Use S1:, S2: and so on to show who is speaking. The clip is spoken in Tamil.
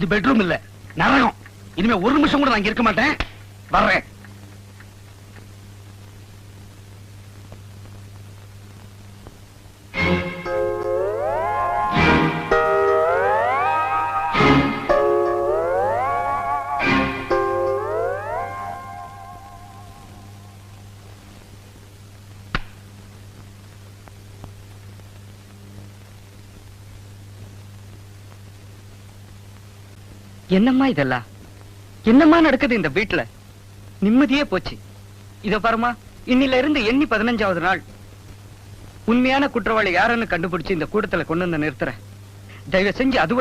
S1: இது பெட்ரூம் இல்ல, நரகம். இனிமே ஒரு நிமிஷம் கூட நான் இங்க இருக்க மாட்டேன். வர்றேன்.
S2: என்னம்மா இதெல்லாம்? என்னம்மா நடக்குது இந்த வீட்டுல? நிம்மதியே போச்சு. இத பாருமா, இன்னில இருந்து எண்ணி 15வது நாள். உண்மையான குற்றவாளி யாருன்னு கண்டுபிடிச்சு இந்த கூட்டத்துல கொண்டு வந்து நிறுத்துறேன். தயவு செஞ்சு அது